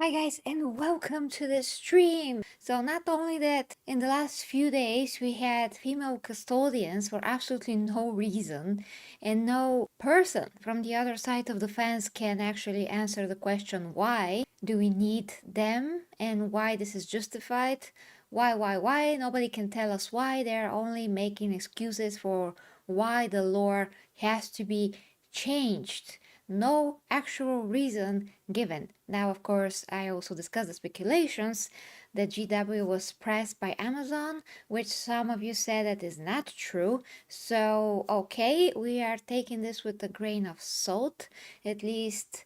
Hi guys, and welcome to the stream. So not only that, in the last few days we had female custodians for absolutely no reason, and no person from the other side of the fence can actually answer the question why do we need them and why this is justified. Why? Nobody can tell us why. They're only making excuses for why the lore has to be changed. No actual reason given. Now, of course, I also discussed the speculations that GW was pressed by Amazon, which some of you said that is not true. So, okay, we are taking this with a grain of salt, at least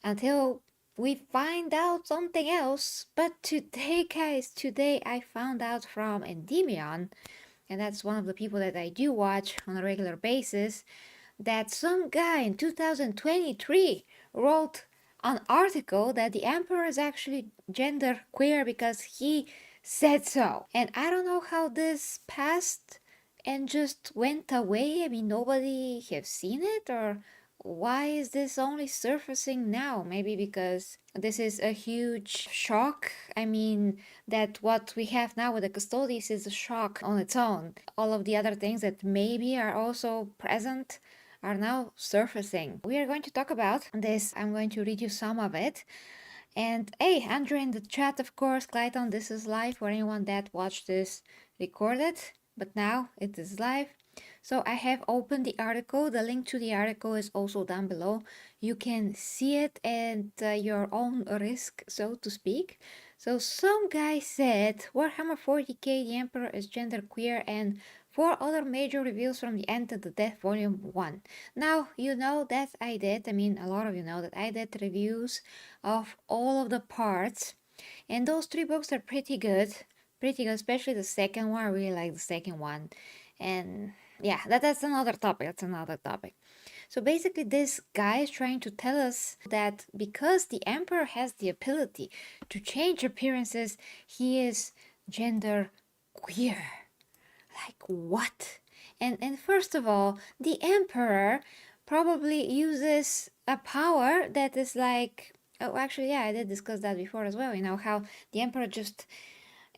until we find out something else. But today, guys, today I found out from Endymion, and that's one of the people that I do watch on a regular basis, that some guy in 2023 wrote an article that the emperor is actually genderqueer because he said so. And I don't know how this passed and just went away. I mean, nobody have seen it, or why is this only surfacing now? Maybe because this is a huge shock. I mean, that what we have now with the custodians is a shock on its own. All of the other things that maybe are also present are now surfacing. We are going to talk about this. I'm going to read you some of it. And hey, Andrew in the chat, of course, Clayton, this is live for anyone that watched this recorded, but now it is live. So I have opened the article. The link to the article is also down below. You can see it at your own risk, so to speak. So some guy said Warhammer 40k the Emperor is genderqueer and 4 other major reveals from the End of the Death Volume 1. Now, you know that I did, I mean, a lot of you know that I did reviews of all of the parts, and those 3 books are pretty good, especially the second one. I really like the second one, and yeah, that's another topic, So basically this guy is trying to tell us that because the Emperor has the ability to change appearances, he is gender queer. Like what? And first of all, the emperor probably uses a power that is like, oh, actually, yeah, I did discuss that before as well. You know how the emperor just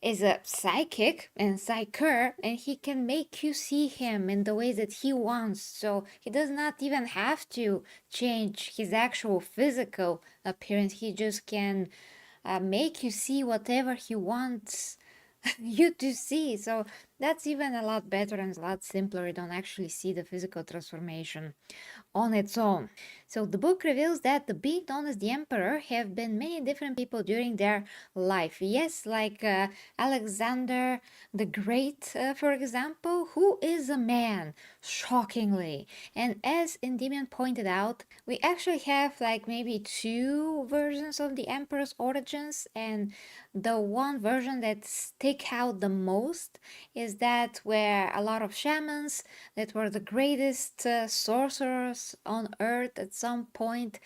is a psychic and psyker, and he can make you see him in the ways that he wants. So he does not even have to change his actual physical appearance. He just can make you see whatever he wants you to see. So that's even a lot better and a lot simpler. You don't actually see the physical transformation on its own. So the book reveals that the being known as the Emperor have been many different people during their life. Yes, like Alexander the Great, for example, who is a man, shockingly. And as Endymion pointed out, we actually have like maybe 2 versions of the Emperor's origins, and the one version that stick out the most is that where a lot of shamans that were the greatest sorcerers on earth at some point,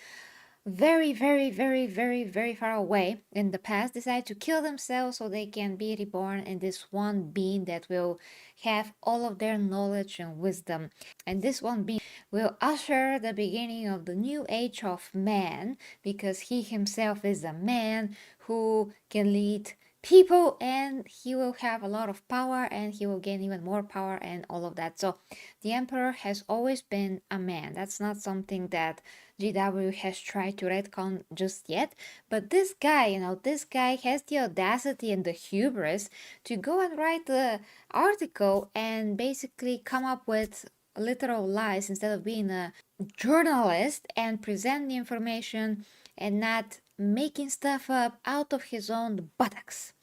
very far away in the past, decide to kill themselves so they can be reborn in this one being that will have all of their knowledge and wisdom. And this one being will usher the beginning of the new age of man, because he himself is a man who can lead people, and he will have a lot of power, and he will gain even more power and all of that. So the emperor has always been a man. That's not something that GW has tried to retcon just yet, but this guy, this guy has the audacity and the hubris to go and write the article and basically come up with literal lies instead of being a journalist and present the information and not making stuff up out of his own buttocks.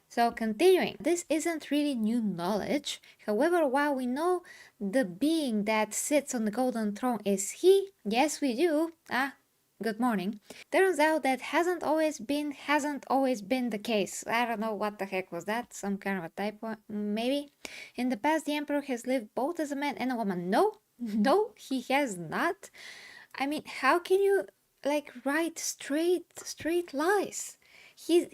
So continuing, this isn't really new knowledge. However, while we know the being that sits on the golden throne is he, yes we do, good morning, turns out that hasn't always been the case. I don't know what the heck was that, some kind of a typo, maybe. In the past, the emperor has lived both as a man and a woman. No, he has not. I mean, how can you like write straight lies? He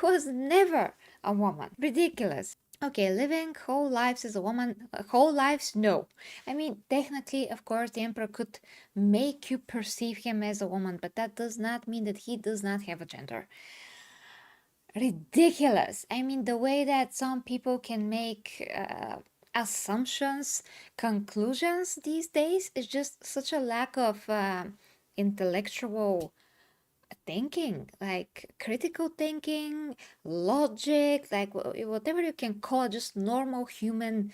was never a woman. Ridiculous. Okay, living whole lives as a woman, whole lives, no. I mean, technically, of course, the emperor could make you perceive him as a woman, but that does not mean that he does not have a gender. Ridiculous. I mean, the way that some people can make assumptions, conclusions these days is just such a lack of intellectual thinking, like critical thinking, logic, like whatever you can call it, just normal human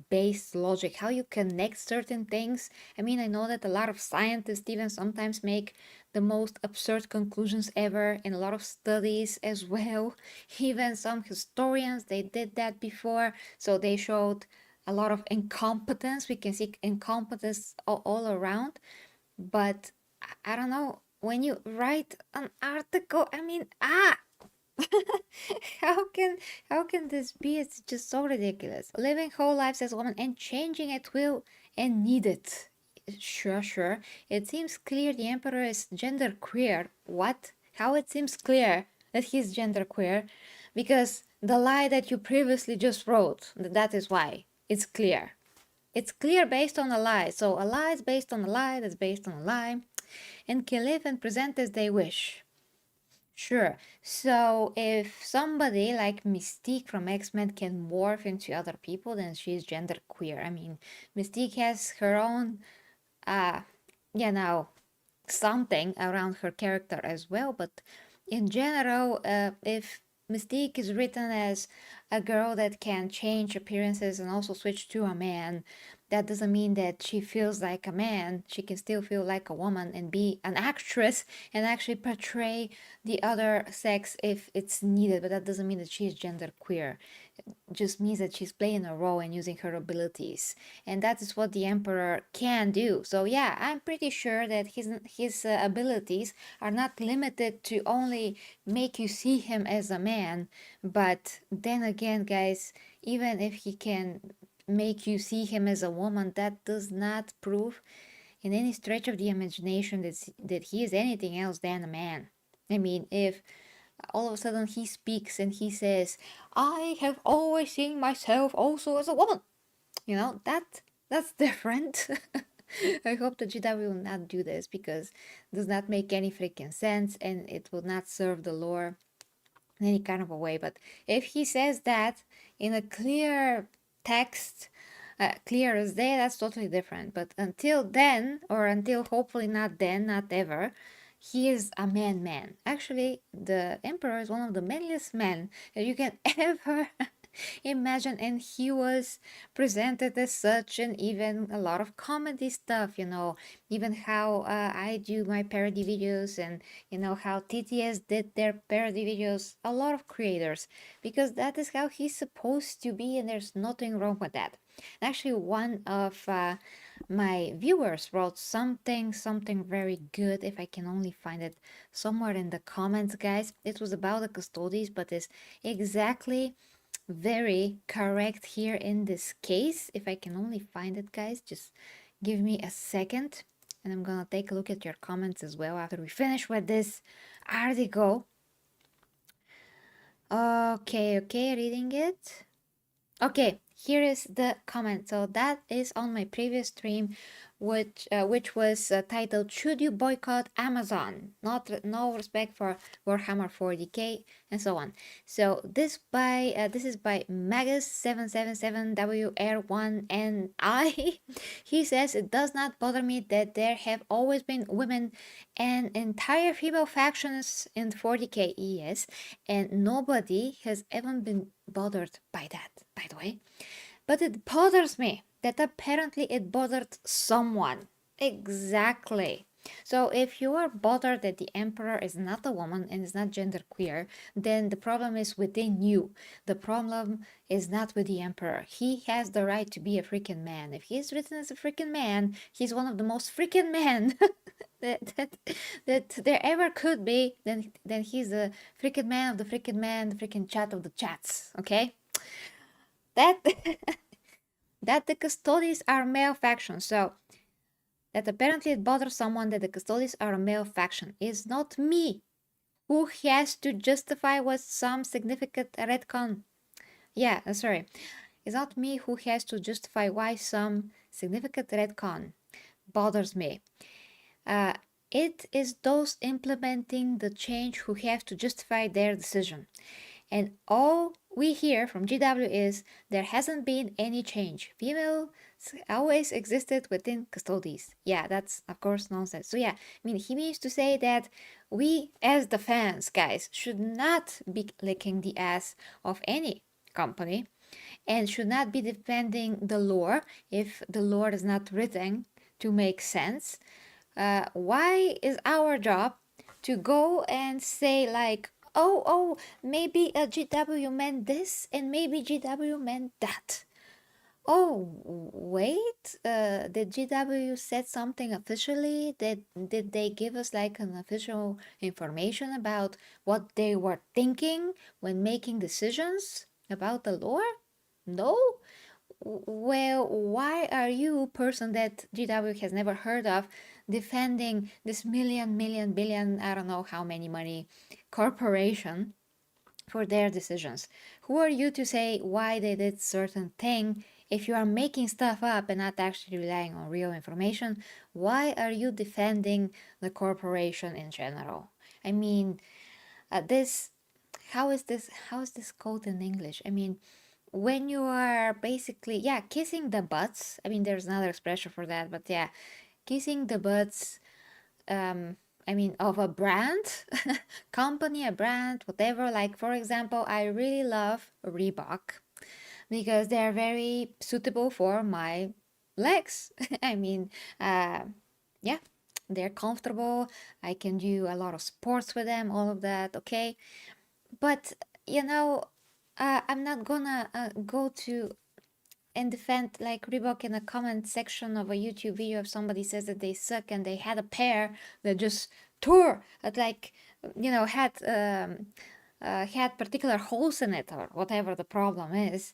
based logic, how you connect certain things. I mean, I know that a lot of scientists even sometimes make the most absurd conclusions ever in a lot of studies as well. Even some historians, they did that before, so they showed a lot of incompetence. We can see incompetence all around, but I don't know. When you write an article, I mean, how can how can this be? It's just so ridiculous. Living whole lives as a woman and changing at will and needed. Sure, sure. It seems clear the emperor is genderqueer. What? How it seems clear that he's genderqueer? Because the lie that you previously just wrote, that is why. It's clear. It's clear based on a lie. So a lie is based on a lie that's based on a lie, and can live and present as they wish. Sure. So if somebody like Mystique from X-Men can morph into other people, then she's genderqueer. I mean, Mystique has her own, uh, you know, something around her character as well. But in general, if Mystique is written as a girl that can change appearances and also switch to a man, that doesn't mean that she feels like a man. She can still feel like a woman and be an actress and actually portray the other sex if it's needed. But that doesn't mean that she's genderqueer. It just means that she's playing a role and using her abilities, and that is what the emperor can do. So yeah, I'm pretty sure that his abilities are not limited to only make you see him as a man. But then again, guys, even if he can make you see him as a woman, that does not prove in any stretch of the imagination that he is anything else than a man. I mean, if all of a sudden he speaks and he says, I have always seen myself also as a woman, you know, that's different. I hope the GW will not do this because it does not make any freaking sense and it will not serve the lore in any kind of a way. But if he says that in a clear text, clear as day, that's totally different. But until then, or until hopefully not then, not ever, he is a man. Actually, the emperor is one of the manliest men that you can ever imagine, and he was presented as such, and even a lot of comedy stuff, you know, even how I do my parody videos, and you know how TTS did their parody videos, a lot of creators, because that is how he's supposed to be, and there's nothing wrong with that. Actually, one of my viewers wrote something very good. If I can only find it somewhere in the comments, guys. It was about the custodians, but it's exactly very correct here in this case. If I can only find it, guys, just give me a second, and I'm gonna take a look at your comments as well after we finish with this article. Okay, reading it. Okay, here is the comment. So that is on my previous stream, which was titled "Should You Boycott Amazon? No respect for Warhammer 40k and so on." So this is by Magus777WR1NI. He says it does not bother me that there have always been women and entire female factions in 40k ES, and nobody has ever been bothered by that, by the way. But it bothers me that apparently it bothered someone. Exactly. So if you are bothered that the emperor is not a woman and is not genderqueer, then the problem is within you. The problem is not with the emperor. He has the right to be a freaking man. If he is written as a freaking man, he's one of the most freaking men that there ever could be. Then he's the freaking man of the freaking man, the freaking chat of the chats. Okay, that that the custodians are male faction. So that apparently it bothers someone that the custodians are a male faction is not me, who has to justify with some significant retcon. Yeah, sorry. It's not me who has to justify why some significant retcon bothers me. Uh, it is those implementing the change who have to justify their decision. And all we hear from GW is there hasn't been any change. Female always existed within custodies. Yeah, that's of course nonsense. So yeah, I mean, he means to say that we as the fans, guys, should not be licking the ass of any company and should not be defending the lore if the lore is not written to make sense. Why is our job to go and say like, oh, maybe a GW meant this and maybe GW meant that? Oh, wait, did GW said something officially? Did they give us like an official information about what they were thinking when making decisions about the lore? No? Well, why are you, person that GW has never heard of, defending this million, billion, I don't know how many money corporation for their decisions? Who are you to say why they did certain thing? If you are making stuff up and not actually relying on real information, why are you defending the corporation in general? I mean, this how is this called in English? I mean, when you are basically, yeah, kissing the butts. I mean, there's another expression for that, but yeah, kissing the butts, um I mean, of a brand, company, a brand, whatever. Like, for example, I really love Reebok because they're very suitable for my legs. I mean, uh yeah, they're comfortable. I can do a lot of sports with them, all of that. Okay, but you know, I'm not gonna go to and defend like Reebok in a comment section of a YouTube video if somebody says that they suck and they had a pair that just tore at like, you know, had particular holes in it or whatever the problem is,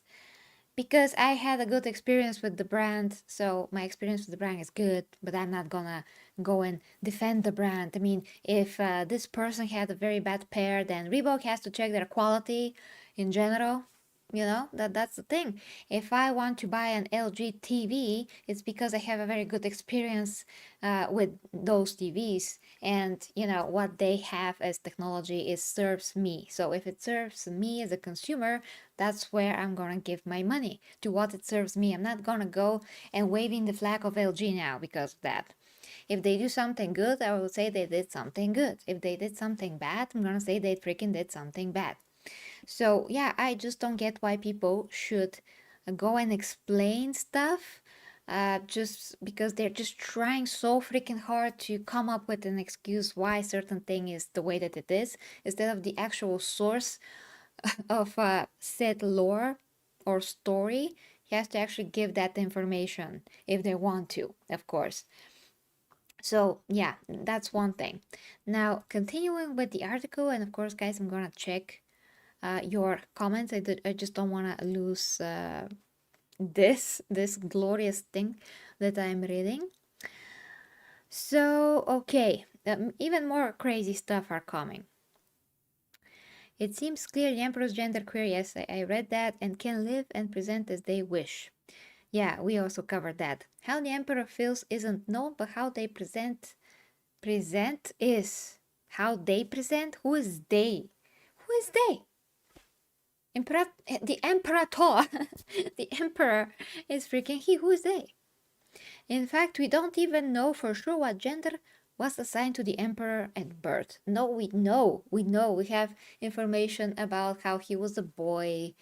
because I had a good experience with the brand, so my experience with the brand is good, but I'm not gonna go and defend the brand. I mean, if this person had a very bad pair, then Reebok has to check their quality in general. You know, that's the thing. If I want to buy an LG TV, it's because I have a very good experience with those TVs, and you know what they have as technology is serves me. So if it serves me as a consumer, that's where I'm gonna give my money to what it serves me. I'm not gonna go and waving the flag of LG now because of that. If they do something good, I will say they did something good. If they did something bad, I'm gonna say they freaking did something bad. So yeah, I just don't get why people should go and explain stuff just because they're just trying so freaking hard to come up with an excuse why certain thing is the way that it is, instead of the actual source of said lore or story. He has to actually give that information if they want to, of course. So yeah, that's one thing. Now, continuing with the article, and of course, guys, I'm gonna check your comments. I just don't want to lose this glorious thing that I'm reading. So okay, even more crazy stuff are coming. It seems clear the Emperor's genderqueer, yes, I read that, and can live and present as they wish. Yeah, we also covered that. How the Emperor feels isn't known, but how they present is. How they present? Who is they? Who is they? The Imperator, the Emperor is freaking he. Who is they? In fact, we don't even know for sure what gender was assigned to the emperor at birth. No, we know. We have information about how he was a boy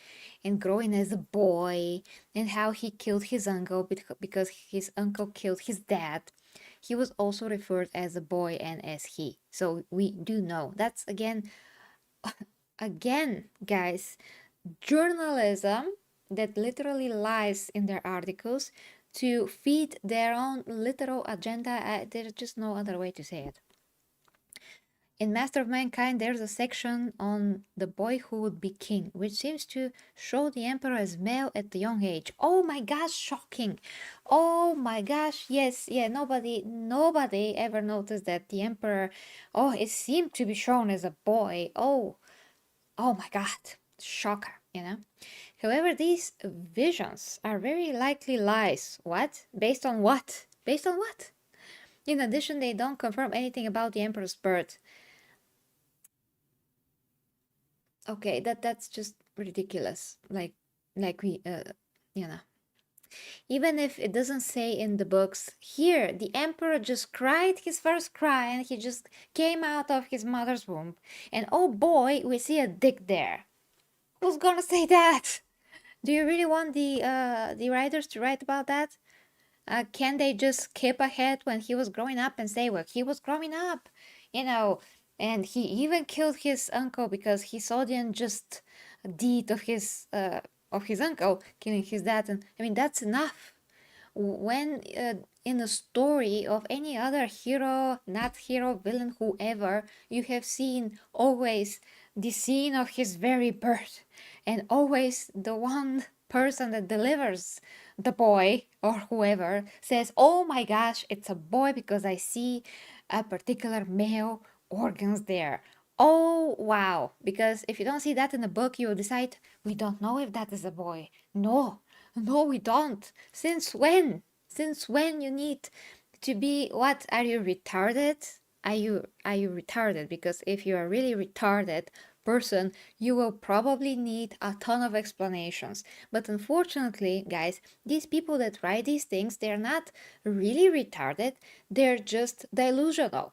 and growing as a boy and how he killed his uncle because his uncle killed his dad. He was also referred as a boy and as he. So we do know. That's again, guys, journalism that literally lies in their articles to feed their own literal agenda. There's just no other way to say it. In Master of Mankind, there's a section on the boy who would be king, which seems to show the emperor as male at the young age. Oh my gosh, shocking! Oh my gosh, yes, yeah. Nobody ever noticed that the emperor. Oh, it seemed to be shown as a boy. Oh my god, shocker. you know. However, these visions are very likely lies. What? Based on what? Based on what? In addition, they don't confirm anything about the emperor's birth. Okay, that's just ridiculous. Like we, you know. Even if it doesn't say in the books, here the emperor just cried his first cry and he just came out of his mother's womb, and oh boy, we see a dick there. Who's gonna say that? Do you really want the writers to write about that? Can they just skip ahead when he was growing up and say, well, he was growing up, you know, and he even killed his uncle because he saw the unjust deed of his uncle killing his dad, and I mean that's enough. When in a story of any other hero, not hero, villain, whoever, you have seen always the scene of his very birth, and always the one person that delivers the boy or whoever says, oh my gosh, it's a boy because I see a particular male organs there. Oh wow, because if you don't see that in the book, you will decide, we don't know if that is a boy. No, no, we don't. Since when? Since when you need to be, what? Are you retarded? Are you retarded? Because if you are really retarded person, you will probably need a ton of explanations. But unfortunately, guys, these people that write these things, they're not really retarded, they're just delusional.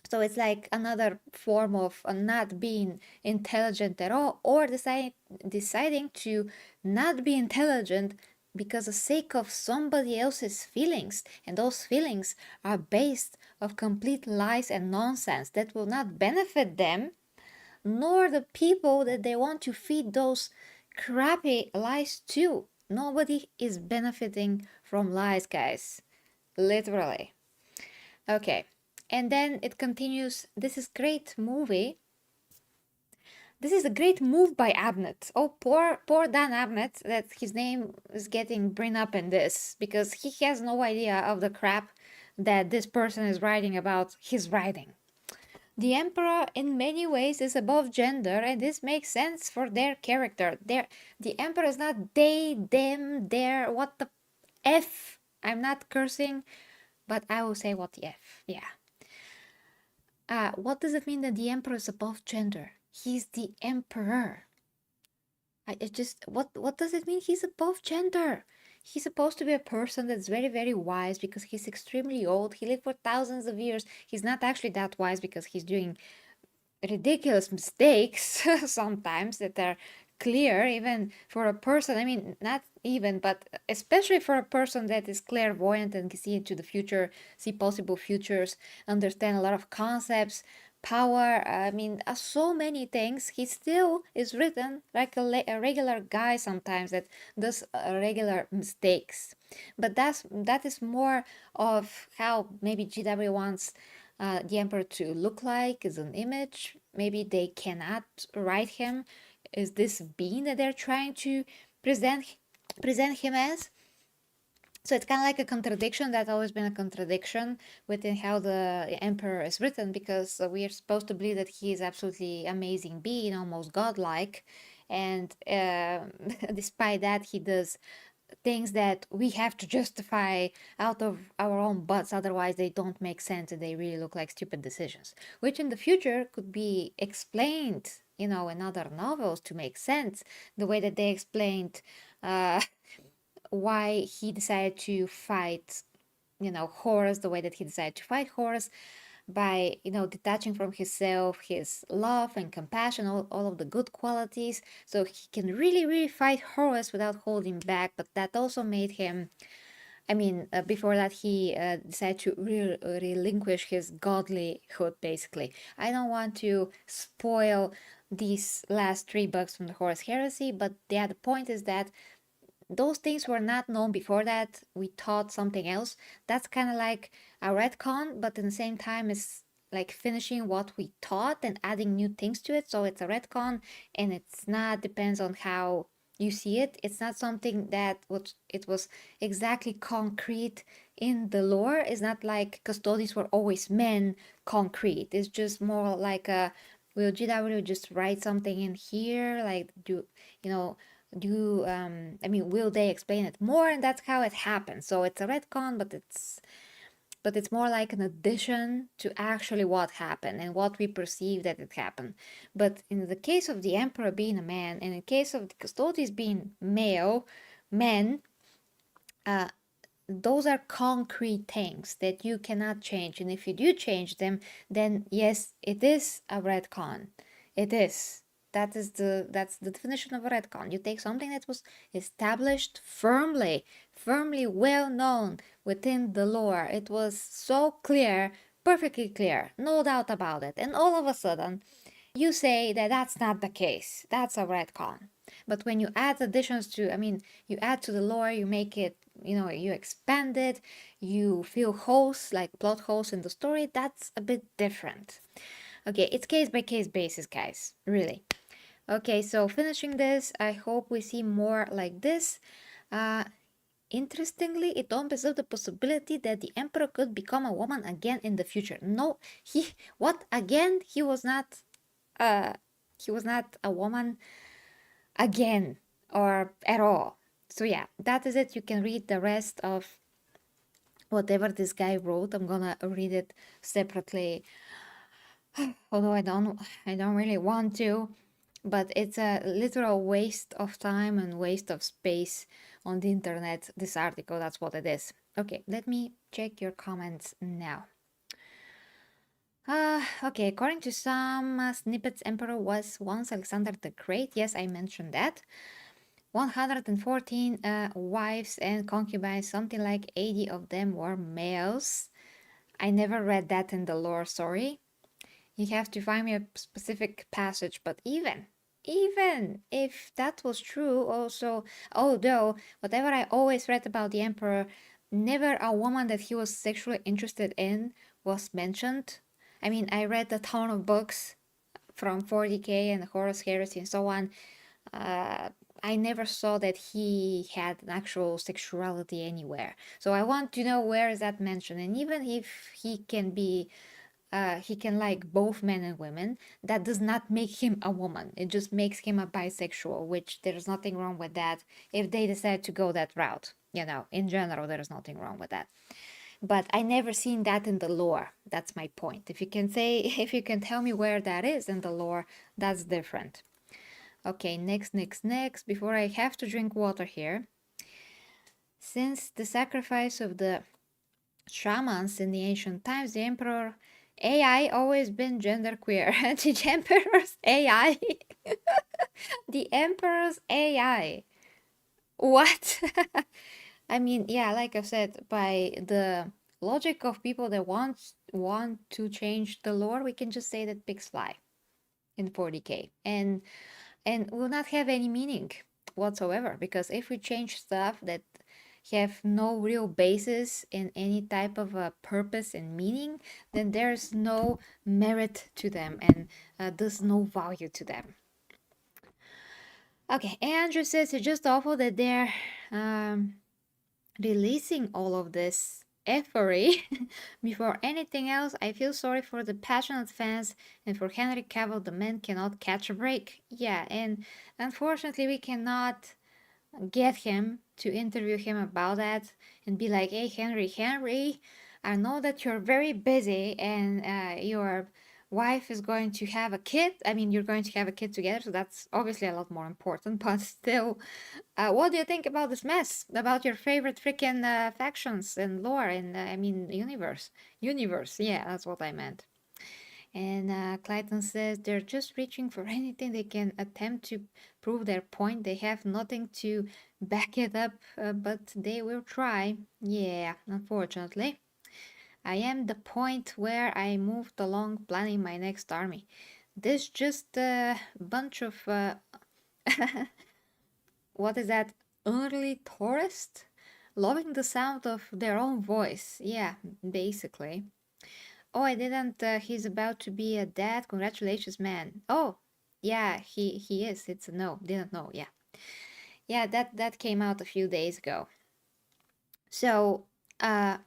So it's like another form of not being intelligent at all, or deciding to not be intelligent because of the sake of somebody else's feelings, and those feelings are based of complete lies and nonsense that will not benefit them nor the people that they want to feed those crappy lies to. Nobody is benefiting from lies, guys. Literally. Okay. And then it continues, this is great movie. This is a great move by Abnett. Oh, poor Dan Abnett, that his name is getting bring up in this, because he has no idea of the crap that this person is writing about his writing. The emperor in many ways is above gender, and this makes sense for their character. The emperor is not they, them, their, what the F. I'm not cursing, but I will say what the F. Yeah. What does it mean that the emperor is above gender? He's the emperor. What does it mean he's above gender? He's supposed to be a person that's very, very wise because he's extremely old. He lived for thousands of years. He's not actually that wise because he's doing ridiculous mistakes sometimes that are clear even for a person. I mean, not even, but especially for a person that is clairvoyant and can see into the future, see possible futures, understand a lot of concepts, power. I mean, so many things. He still is written like a regular guy sometimes that does regular mistakes. But that is more of how maybe GW wants the emperor to look like, as an image. Maybe they cannot write him as this being that they're trying to present him as. So it's kind of like a contradiction. That's always been a contradiction within how the emperor is written, because we are supposed to believe that he is absolutely amazing being, almost godlike, and despite that he does things that we have to justify out of our own butts, otherwise they don't make sense and they really look like stupid decisions, which in the future could be explained, in other novels to make sense, the way that they explained why he decided to fight Horus, the way that he decided to fight Horus, by detaching from himself his love and compassion, all of the good qualities, so he can really, really fight Horus without holding back. But that also made him, before that he decided to relinquish his godlyhood, basically. I don't want to spoil these last 3 books from the Horus Heresy, but the point is that those things were not known before that. We taught something else. That's kind of like a retcon, but at the same time, it's like finishing what we taught and adding new things to it. So it's a retcon, and it's not, depends on how you see it. It's not something that it was exactly concrete in the lore. It's not like custodians were always men concrete. It's just more like a Will GW just write something in here? Like, will they explain it more? And that's how it happens. So it's a retcon, but it's more like an addition to actually what happened and what we perceive that it happened. But in the case of the Emperor being a man, and in case of the Custodes being men, those are concrete things that you cannot change. And if you do change them, then yes, it is a retcon. It is. That's the definition of a retcon. You take something that was established firmly, well known within the lore. It was so clear, perfectly clear, no doubt about it. And all of a sudden, you say that that's not the case. That's a retcon. But when you add additions to, you add to the lore, you make it, you expand it, you fill holes, like plot holes in the story, that's a bit different. Okay, it's case by case basis, guys, really. Okay, so finishing this, I hope we see more like this. Interestingly, it opens up the possibility that the emperor could become a woman again in the future. No, what again? He was not a woman again or at all. So yeah, that is it. You can read the rest of whatever this guy wrote. I'm gonna read it separately, although I don't really want to, but it's a literal waste of time and waste of space on the internet, this article. That's what it is. Okay, let me check your comments now. Okay, according to some snippets, Emperor was once Alexander the Great. Yes, I mentioned that. 114 wives and concubines, something like 80 of them were males. I never read that in the lore, sorry. You have to find me a specific passage, but even if that was true, also, although whatever I always read about the Emperor, never a woman that he was sexually interested in was mentioned. I mean, I read a ton of books from 40k and Horus Heresy and so on. I never saw that he had an actual sexuality anywhere. So I want to know where is that mentioned. And even if he can like both men and women, that does not make him a woman. It just makes him a bisexual, which there's nothing wrong with that if they decide to go that route. In general, there's nothing wrong with that. But I never seen that in the lore. That's my point. If you can tell me where that is in the lore, that's different. Okay, next. Before I have to drink water here. Since the sacrifice of the shamans in the ancient times, the emperor AI always been genderqueer. The emperor's AI. The emperor's AI. What? I mean, yeah, like I said, by the logic of people that want to change the lore, we can just say that pigs fly in 40k and will not have any meaning whatsoever, because if we change stuff that have no real basis in any type of a purpose and meaning, then there's no merit to them and there's no value to them. Okay, Andrew says it's just awful that they're releasing all of this effery. Before anything else, I feel sorry for the passionate fans and for Henry Cavill. The man cannot catch a break. Yeah, and unfortunately we cannot get him to interview him about that and be like, hey, Henry, I know that you're very busy and your wife is going to have a kid. I mean, you're going to have a kid together, so that's obviously a lot more important, but still, what do you think about this mess? About your favorite freaking factions and lore and, universe? Universe, yeah, that's what I meant. And Clayton says they're just reaching for anything they can attempt to prove their point. They have nothing to back it up, but they will try. Yeah, unfortunately. I am the point where I moved along planning my next army. This just a bunch of, what is that, early tourists? Loving the sound of their own voice. Yeah, basically. Oh, I didn't. He's about to be a dad. Congratulations, man. Oh, yeah, he is. It's a no. Didn't know. Yeah, yeah. That came out a few days ago. So, uh,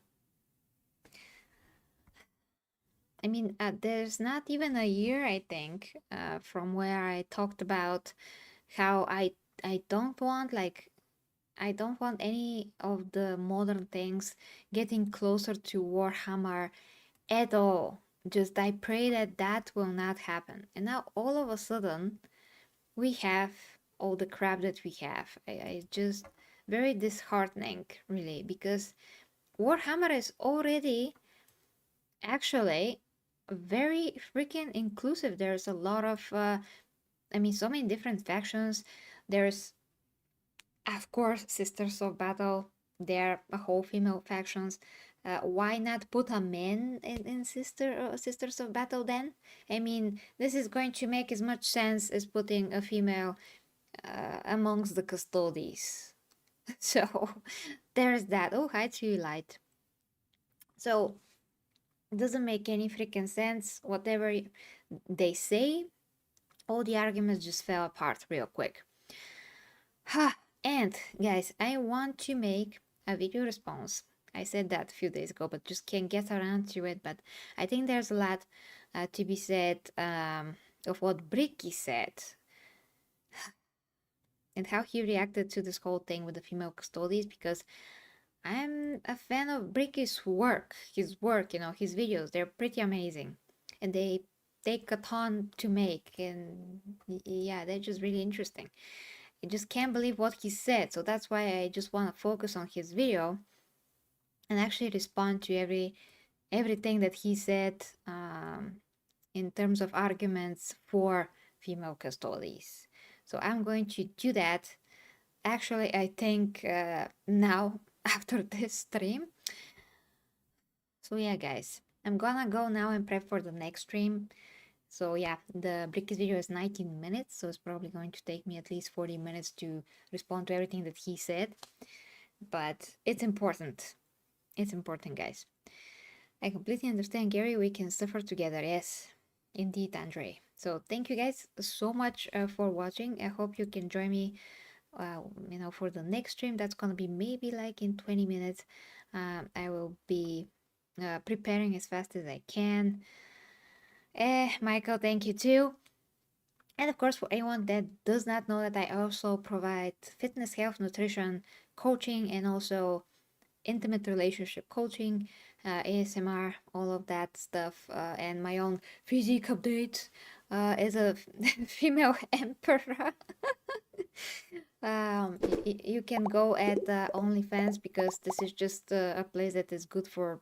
I mean, there's not even a year, I think, from where I talked about how I don't want like I don't want any of the modern things getting closer to Warhammer at all. Just I pray that that will not happen. And now all of a sudden we have all the crap that we have. I just very disheartening really, because Warhammer is already actually very freaking inclusive. There's a lot of I mean, so many different factions. There's, of course, Sisters of Battle. They're a whole female factions. Why not put a man in Sisters of Battle then? I mean, this is going to make as much sense as putting a female amongst the custodians. So there's that. Oh, hi, Tree Light. So it doesn't make any freaking sense. Whatever they say, all the arguments just fell apart real quick. And guys, I want to make a video response. I said that a few days ago, but just can't get around to it. But I think there's a lot to be said of what Bricky said and how he reacted to this whole thing with the female custodians, because I'm a fan of Bricky's work. His work, his videos, they're pretty amazing. And they take a ton to make. And yeah, they're just really interesting. I just can't believe what he said. So that's why I just want to focus on his video and actually respond to everything that he said in terms of arguments for female custodians. So I'm going to do that. Actually, I think now after this stream. So yeah, guys, I'm gonna go now and prep for the next stream. So yeah, the Bricky's video is 19 minutes, so it's probably going to take me at least 40 minutes to respond to everything that he said. But it's important. It's important, guys. I completely understand, Gary. We can suffer together. Yes, indeed, Andre. So thank you guys so much for watching. I hope you can join me, for the next stream. That's gonna be maybe like in 20 minutes. I will be preparing as fast as I can. Michael, thank you too. And of course, for anyone that does not know, that I also provide fitness, health, nutrition, coaching, and also intimate relationship coaching, ASMR, all of that stuff, and my own physique updates as a female emperor. You can go at OnlyFans, because this is just a place that is good for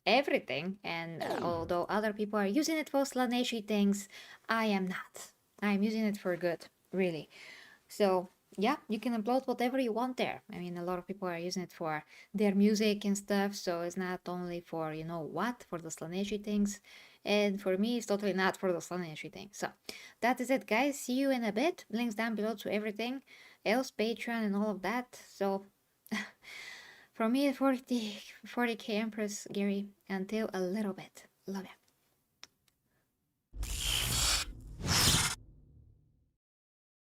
everything. And although other people are using it for Slaaneshy things, I am not. I'm using it for good, really. So yeah, you can upload whatever you want there. I mean, a lot of people are using it for their music and stuff, so it's not only for for the Slaaneshy things. And for me, it's totally not for the Slaaneshy thing. So that is it, guys. See you in a bit. Links down below to everything else, Patreon and all of that. So from me, 40k Empress, Gary, until a little bit. Love ya.